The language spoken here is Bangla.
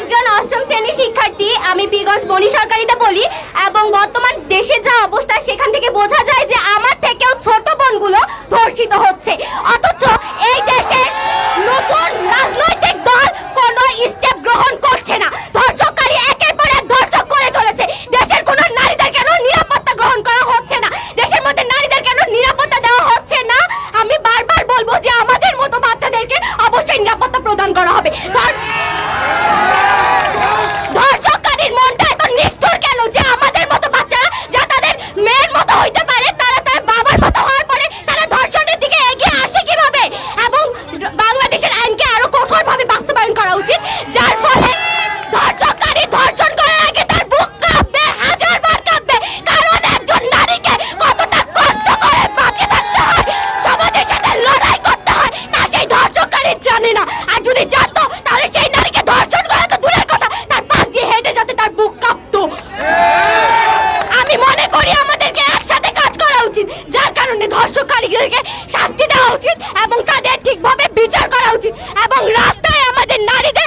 একজন অষ্টম শ্রেণীর শিক্ষার্থী। আমি বীরগঞ্জ বনি সরকারিতে পড়ি এবং বর্তমান দেশে যা অবস্থা সেখান থেকে বোঝা যায় যে আমার থেকেও ছোট বোনগুলো ধর্ষিত হচ্ছে। অথচ এই দেশের নতুন রাজনৈতিক দল কোনো স্টেপ গ্রহণ করছে না। ধর্ষককারী একের পর এক ধর্ষক করে চলেছে। দেশের কোনো নারীদের কেন নিরাপত্তা গ্রহণ করা হচ্ছে না? দেশের মধ্যে নারীদের কেন নিরাপত্তা দেওয়া হচ্ছে না? আমি বারবার বলবো যে আমাদের মতো বাচ্চাদেরকে অবশ্যই নিরাপত্তা প্রদান করা হবে। ধর্ষককারীর মনটা এত নিষ্ঠুর কেন যে আমাদের মতো বাচ্চারা যা তাদের মেয়ের মতো হইতে পারে তারা তার বাবার মতো হওয়ার পরে তারা ধর্ষণের দিকে এগিয়ে আসে কিভাবে? এবং বাংলাদেশের আইনকে আরো কঠোরভাবে বাস্তবায়ন করা উচিত, যার ফলে ধর্ষককারী ধর্ষণ করার আগে তার বুক কাঁপবে, হাজারবার কাঁপবে। কারণ একজন নারীকে কতটা কষ্ট করে বাঁচে থাকতে হয়, সমাজের সাথে লড়াই করতে হয়, তা সেই ধর্ষককারী জানে না। আর যদি জানতো তাহলে সেই নারীকে ধর্ষণ করা তো দূরের কথা, তার পাশ দিয়ে হেঁটে যেতে তার বুক কাঁপতো। আমি মনে করি আমাদেরকে একসাথে কাজ করা উচিত, যার কারণে ধর্ষককারীদেরকে শাস্তি দেওয়া উচিত এবং তাদের ঠিকভাবে বিচার করা উচিত এবং রাস্তায় আমাদের নারীদের